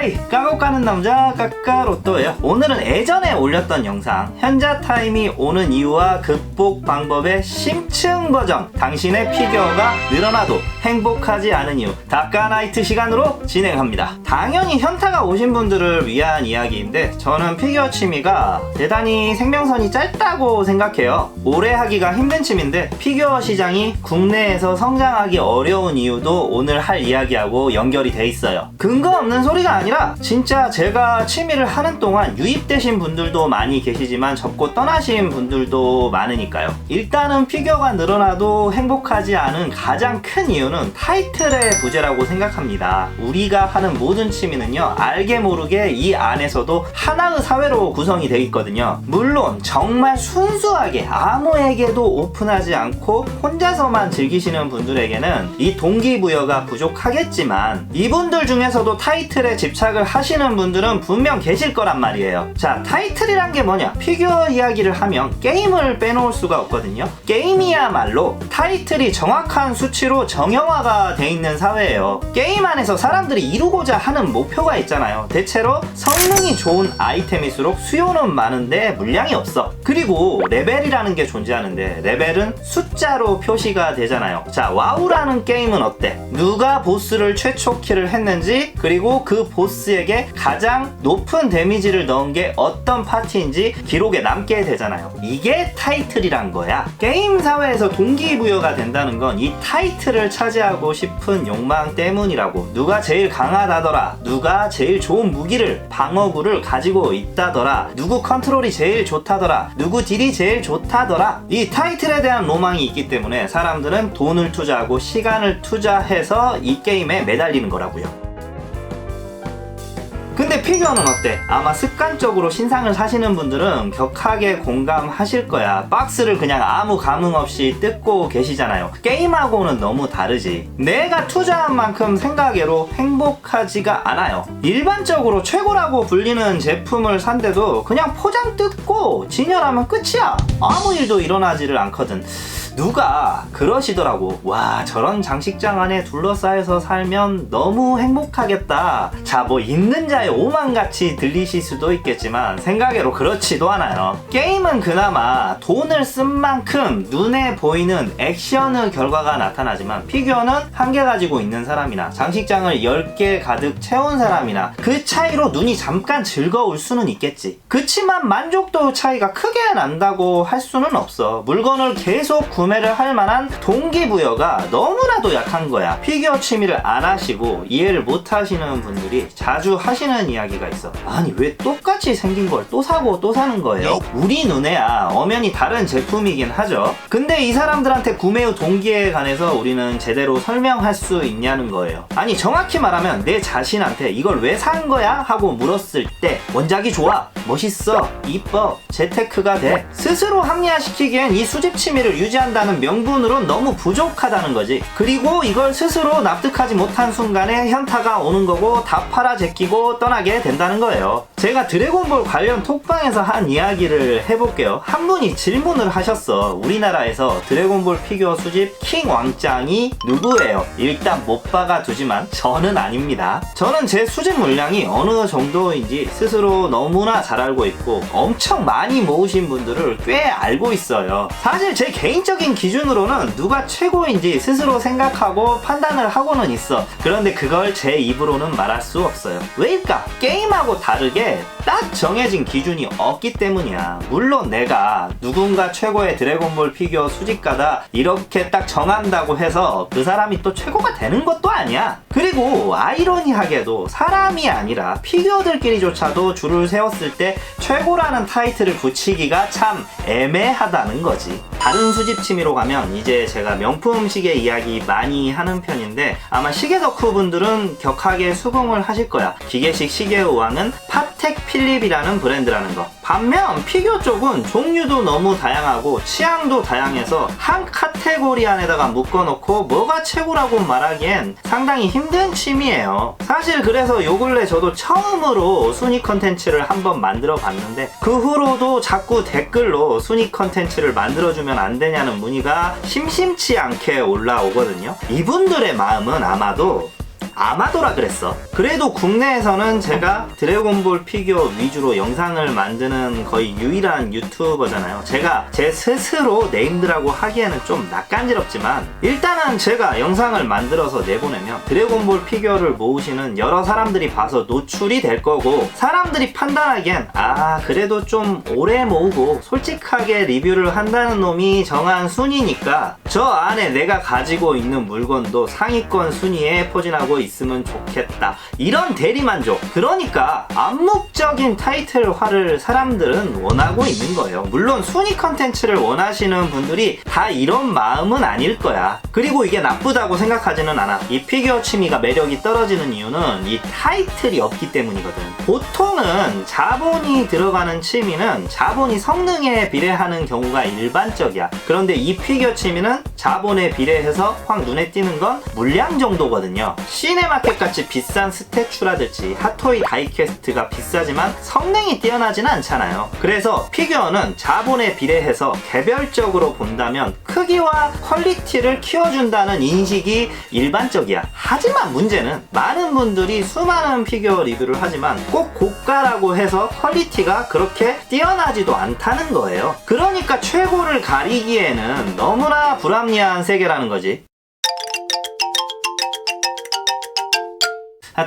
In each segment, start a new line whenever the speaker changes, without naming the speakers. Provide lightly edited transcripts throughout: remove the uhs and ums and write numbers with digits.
하이, 까고 까는 남자 까까로또예요. 오늘은 예전에 올렸던 영상 현자 타임이 오는 이유와 극복 방법의 심층 버전, 당신의 피규어가 늘어나도 행복하지 않은 이유 다카나이트 시간으로 진행합니다. 당연히 현타가 오신 분들을 위한 이야기인데 저는 피규어 취미가 대단히 생명선이 짧다고 생각해요. 오래 하기가 힘든 취미인데 피규어 시장이 국내에서 성장하기 어려운 이유도 오늘 할 이야기하고 연결이 돼 있어요. 근거 없는 소리가 아니라 진짜 제가 취미를 하는 동안 유입되신 분들도 많이 계시지만 접고 떠나신 분들도 많으니까요. 일단은 피규어가 늘어나도 행복하지 않은 가장 큰 이유는 타이틀의 부재라고 생각합니다. 우리가 하는 모든 취미는요, 알게 모르게 이 안에서도 하나의 사회로 구성이 되어 있거든요. 물론 정말 순수하게 아무에게도 오픈하지 않고 혼자서만 즐기시는 분들에게는 이 동기부여가 부족하겠지만 이분들 중에서도 타이틀에 집착을 하시는 분들은 분명 계실 거란 말이에요. 자, 타이틀이란 게 뭐냐? 피규어 이야기를 하면 게임을 빼놓을 수가 없거든요. 게임이야말로 타이틀이 정확한 수치로 정형화가 돼 있는 사회예요. 게임 안에서 사람들이 이루고자 하는 목표가 있잖아요. 대체로 성능이 좋은 아이템일수록 수요는 많은데 물량이 없어. 그리고 레벨이라는 게 존재하는데 레벨은 숫자로 표시가 되잖아요. 자, 와우라는 게임은 어때? 누가 보스를 최초 킬을 했는지, 그리고 그 보스에게 가장 높은 데미지를 넣은 게 어떤 파티인지 기록에 남게 되잖아요. 이게 타이틀이란 거야. 게임 사회에서 동기부여가 된다는 건 이 타이틀을 차지하고 싶은 욕망 때문이라고. 누가 제일 강하다더라, 누가 제일 좋은 무기를, 방어구를 가지고 있다더라, 누구 컨트롤이 제일 좋다더라, 누구 딜이 제일 좋다더라. 이 타이틀에 대한 로망이 있기 때문에 사람들은 돈을 투자하고 시간을 투자해서 이 게임에 매달리는 거라고요. 근데 피규어는 어때? 아마 습관적으로 신상을 사시는 분들은 격하게 공감하실 거야. 박스를 그냥 아무 감흥 없이 뜯고 계시잖아요. 게임하고는 너무 다르지. 내가 투자한 만큼 생각외로 행복하지가 않아요. 일반적으로 최고라고 불리는 제품을 산데도 그냥 포장 뜯고 진열하면 끝이야. 아무 일도 일어나지를 않거든. 누가 그러시더라고. 와, 저런 장식장 안에 둘러싸여서 살면 너무 행복하겠다. 자, 뭐 있는 자의 오만같이 들리실 수도 있겠지만 생각외로 그렇지도 않아요. 게임은 그나마 돈을 쓴 만큼 눈에 보이는 액션의 결과가 나타나지만 피규어는 한 개 가지고 있는 사람이나 장식장을 10개 가득 채운 사람이나 그 차이로 눈이 잠깐 즐거울 수는 있겠지. 그치만 만족도 차이가 크게 난다고 할 수는 없어. 물건을 계속 구매를 할 만한 동기부여가 너무나도 약한 거야. 피규어 취미를 안 하시고 이해를 못 하시는 분들이 자주 하시는 이야기가 있어. 아니, 왜 똑같이 생긴 걸 또 사고 또 사는 거예요? 우리 눈에야 엄연히 다른 제품이긴 하죠. 근데 이 사람들한테 구매의 동기에 관해서 우리는 제대로 설명할 수 있냐는 거예요. 아니, 정확히 말하면 내 자신한테 이걸 왜 산 거야? 하고 물었을 때 원작이 좋아, 멋있어, 이뻐, 재테크가 돼. 스스로 합리화시키기엔 이 수집 취미를 유지한다는 명분으로 너무 부족하다는 거지. 그리고 이걸 스스로 납득하지 못한 순간에 현타가 오는 거고 다 팔아 제끼고 떠나게 된다는 거예요. 제가 드래곤볼 관련 톡방에서 한 이야기를 해볼게요. 한 분이 질문을 하셨어. 우리나라에서 드래곤볼 피규어 수집 킹 왕짱이 누구예요? 일단 못 박아 두지만 저는 아닙니다. 저는 제 수집 물량이 어느 정도인지 스스로 너무나 잘 알고 있고 엄청 많이 모으신 분들을 꽤 알고 있어요. 사실 제 개인적인 기준으로는 누가 최고인지 스스로 생각하고 판단을 하고는 있어. 그런데 그걸 제 입으로는 말할 수 없어요. 왜일까? 게임하고 다르게 딱 정해진 기준이 없기 때문이야. 물론 내가 누군가 최고의 드래곤볼 피규어 수집가다 이렇게 딱 정한다고 해서 그 사람이 또 최고가 되는 것도 아니야. 그리고 아이러니하게도 사람이 아니라 피규어들끼리조차도 줄을 세웠을 때 최고라는 타이틀을 붙이기가 참 애매하다는 거지. 다른 수집 취미로 가면 이제 제가 명품 시계 이야기 많이 하는 편인데 아마 시계 덕후 분들은 격하게 수긍을 하실 거야. 기계식 시계의 왕은 파텍 필립이라는 브랜드라는 거. 반면 피규어 쪽은 종류도 너무 다양하고 취향도 다양해서 한 카테고리 안에다가 묶어놓고 뭐가 최고라고 말하기엔 상당히 힘든 취미예요. 사실 그래서 요 근래 저도 처음으로 순위 컨텐츠를 한번 만들어 봤는데 그 후로도 자꾸 댓글로 순위 컨텐츠를 만들어주면 안 되냐는 문의가 심심치 않게 올라오거든요. 이분들의 마음은 아마도 아마도라 그랬어. 그래도 국내에서는 제가 드래곤볼 피규어 위주로 영상을 만드는 거의 유일한 유튜버잖아요. 제가 제 스스로 네임드라고 하기에는 좀 낯간지럽지만 일단은 제가 영상을 만들어서 내보내면 드래곤볼 피규어를 모으시는 여러 사람들이 봐서 노출이 될 거고, 사람들이 판단하기엔 그래도 좀 오래 모으고 솔직하게 리뷰를 한다는 놈이 정한 순위니까 저 안에 내가 가지고 있는 물건도 상위권 순위에 포진하고 있으면 좋겠다, 이런 대리만족. 그러니까 암묵적인 타이틀화를 사람들은 원하고 있는 거예요. 물론 순위 컨텐츠를 원하시는 분들이 다 이런 마음은 아닐 거야. 그리고 이게 나쁘다고 생각하지는 않아. 이 피규어 취미가 매력이 떨어지는 이유는 이 타이틀이 없기 때문이거든. 보통은 자본이 들어가는 취미는 자본이 성능에 비례하는 경우가 일반적이야. 그런데 이 피규어 취미는 자본에 비례해서 확 눈에 띄는 건 물량 정도거든요. 시네마켓 같이 비싼 스태츄라든지 핫토이 다이캐스트가 비싸지만 성능이 뛰어나지는 않잖아요. 그래서 피규어는 자본에 비례해서 개별적으로 본다면 크기와 퀄리티를 키워준다는 인식이 일반적이야. 하지만 문제는 많은 분들이 수많은 피규어 리뷰를 하지만 꼭 고가라고 해서 퀄리티가 그렇게 뛰어나지도 않다는 거예요. 그러니까 최고를 가리기에는 너무나 불합리한 세계라는 거지.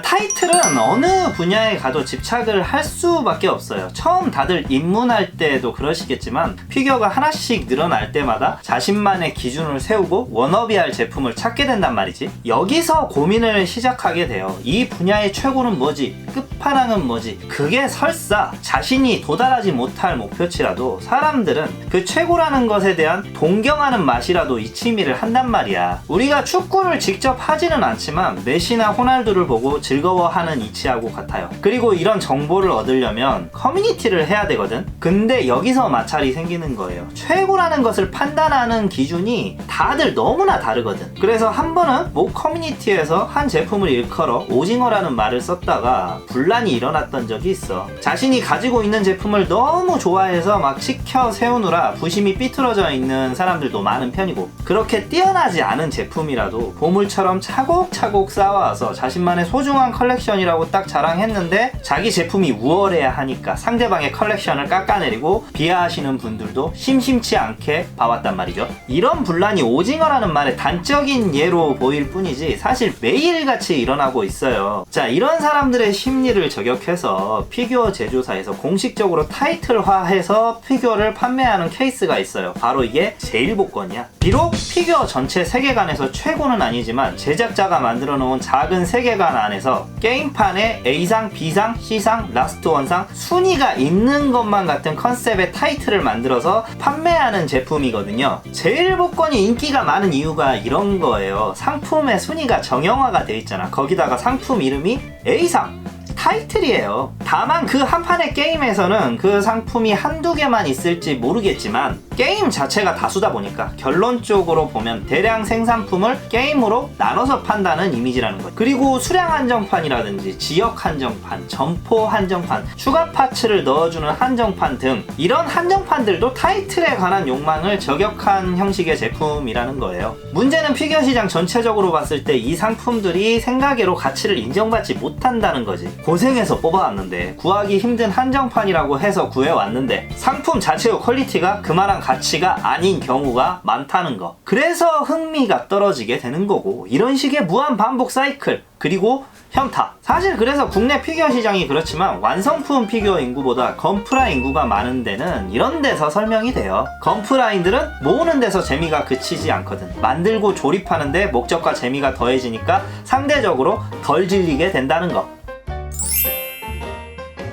타이틀은 어느 분야에 가도 집착을 할 수밖에 없어요. 처음 다들 입문할 때도 그러시겠지만 피규어가 하나씩 늘어날 때마다 자신만의 기준을 세우고 워너비할 제품을 찾게 된단 말이지. 여기서 고민을 시작하게 돼요. 이 분야의 최고는 뭐지? 끝판왕은 뭐지? 그게 설사 자신이 도달하지 못할 목표치라도 사람들은 그 최고라는 것에 대한 동경하는 맛이라도 이 취미를 한단 말이야. 우리가 축구를 직접 하지는 않지만 메시나 호날두를 보고 즐거워하는 이치하고 같아요. 그리고 이런 정보를 얻으려면 커뮤니티를 해야 되거든. 근데 여기서 마찰이 생기는 거예요. 최고라는 것을 판단하는 기준이 다들 너무나 다르거든. 그래서 한 번은 모 커뮤니티에서 한 제품을 일컬어 오징어라는 말을 썼다가 분란이 일어났던 적이 있어. 자신이 가지고 있는 제품을 너무 좋아해서 막 치켜 세우느라 부심이 삐뚤어져 있는 사람들도 많은 편이고, 그렇게 뛰어나지 않은 제품이라도 보물처럼 차곡차곡 쌓아와서 자신만의 소중한 컬렉션이라고 딱 자랑했는데 자기 제품이 우월해야 하니까 상대방의 컬렉션을 깎아내리고 비하하시는 분들도 심심치 않게 봐왔단 말이죠. 이런 분란이 오징어라는 말의 단적인 예로 보일 뿐이지 사실 매일같이 일어나고 있어요. 자, 이런 사람들의 심리를 저격해서 피규어 제조사에서 공식적으로 타이틀화해서 피규어를 판매하는 케이스가 있어요. 바로 이게 제일복권이야. 비록 피규어 전체 세계관에서 최고는 아니지만 제작자가 만들어 놓은 작은 세계관 안에서 게임판에 A상, B상, C상, 라스트 원상 순위가 있는 것만 같은 컨셉의 타이틀을 만들어서 판매하는 제품이거든요. 제일복권이 인기가 많은 이유가 이런 거예요. 상품의 순위가 정형화가 돼 있잖아. 거기다가 상품 이름이 A상 타이틀이에요. 다만 그 한 판의 게임에서는 그 상품이 한두 개만 있을지 모르겠지만 게임 자체가 다수다 보니까 결론적으로 보면 대량 생산품을 게임으로 나눠서 판다는 이미지라는 거예요. 그리고 수량 한정판이라든지 지역 한정판, 점포 한정판, 추가 파츠를 넣어주는 한정판 등 이런 한정판들도 타이틀에 관한 욕망을 저격한 형식의 제품이라는 거예요. 문제는 피규어 시장 전체적으로 봤을 때 이 상품들이 생가계로 가치를 인정받지 못한다는 거지. 고생해서 뽑아왔는데, 구하기 힘든 한정판이라고 해서 구해왔는데 상품 자체의 퀄리티가 그만한 가치가 아닌 경우가 많다는 거. 그래서 흥미가 떨어지게 되는 거고, 이런 식의 무한 반복 사이클, 그리고 현타. 사실 그래서 국내 피규어 시장이 그렇지만 완성품 피규어 인구보다 건프라 인구가 많은 데는 이런 데서 설명이 돼요. 건프라인들은 모으는 데서 재미가 그치지 않거든. 만들고 조립하는데 목적과 재미가 더해지니까 상대적으로 덜 질리게 된다는 거.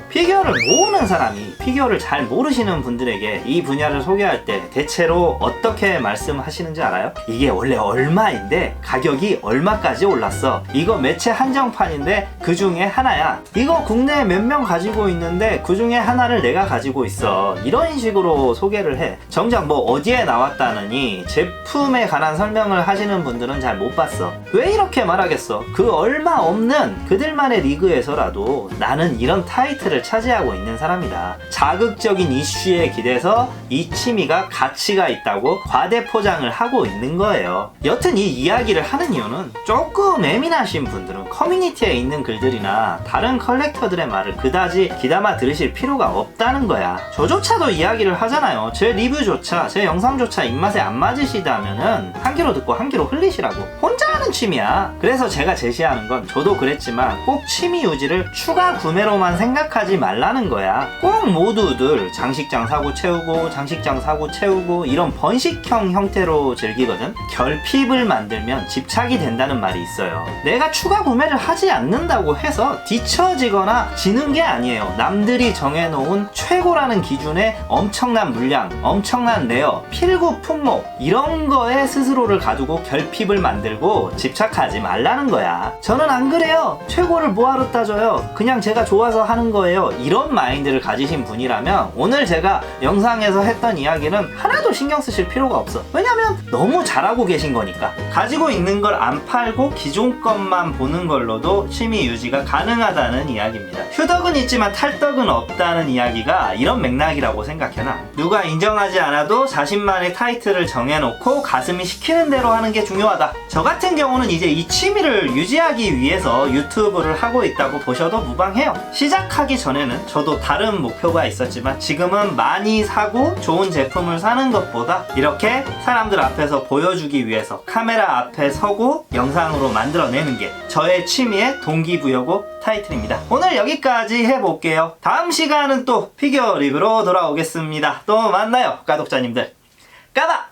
피규어를 모으는 사람이 피규어를 잘 모르시는 분들에게 이 분야를 소개할 때 대체로 어떻게 말씀하시는지 알아요? 이게 원래 얼마인데 가격이 얼마까지 올랐어. 이거 매체 한정판인데 그 중에 하나야. 이거 국내에 몇 명 가지고 있는데 그 중에 하나를 내가 가지고 있어. 이런 식으로 소개를 해. 정작 뭐 어디에 나왔다느니 제품에 관한 설명을 하시는 분들은 잘 못 봤어. 왜 이렇게 말하겠어? 그 얼마 없는 그들만의 리그에서라도 나는 이런 타이틀을 차지하고 있는 사람이다. 자극적인 이슈에 기대서 이 취미가 가치가 있다고 과대 포장을 하고 있는 거예요. 여튼 이 이야기를 하는 이유는 조금 예민하신 분들은 커뮤니티에 있는 글들이나 다른 컬렉터들의 말을 그다지 귀담아 들으실 필요가 없다는 거야. 저조차도 이야기를 하잖아요. 제 리뷰조차 제 영상조차 입맛에 안 맞으시다면은 한 귀로 듣고 한 귀로 흘리시라고. 혼자 하는 취미야. 그래서 제가 제시하는 건 저도 그랬지만 꼭 취미 유지를 추가 구매로만 생각하지 말라는 거야. 꼭 모두들 장식장 사고 채우고 장식장 사고 채우고 이런 번식형 형태로 즐기거든. 결핍을 만들면 집착이 된다는 말이 있어요. 내가 추가 구매를 하지 않는다고 해서 뒤처지거나 지는 게 아니에요. 남들이 정해놓은 최고라는 기준에 엄청난 물량, 엄청난 레어, 필구 품목 이런 거에 스스로를 가두고 결핍을 만들고 집착하지 말라는 거야. 저는 안 그래요. 최고를 뭐하러 따져요. 그냥 제가 좋아서 하는 거예요. 이런 마인드를 가지신 분이라면 오늘 제가 영상에서 했던 이야기는 하나도 신경 쓰실 필요가 없어. 왜냐면 너무 잘하고 계신 거니까. 가지고 있는 걸 안 팔고 기존 것만 보는 걸로도 취미 유지가 가능하다는 이야기입니다. 휴덕은 있지만 탈덕은 없다는 이야기가 이런 맥락이라고 생각해놔. 누가 인정하지 않아도 자신만의 타이틀을 정해놓고 가슴이 시키는 대로 하는 게 중요하다. 저 같은 경우는 이제 이 취미를 유지하기 위해서 유튜브를 하고 있다고 보셔도 무방해요. 시작하기 전에는 저도 다른 목표가 있었지만 지금은 많이 사고 좋은 제품을 사는 것보다 이렇게 사람들 앞에서 보여주기 위해서 카메라 앞에 서고 영상으로 만들어내는 게 저의 취미의 동기부여고 타이틀입니다. 오늘 여기까지 해볼게요. 다음 시간은 또 피규어 리뷰로 돌아오겠습니다. 또 만나요, 가독자님들. 까바!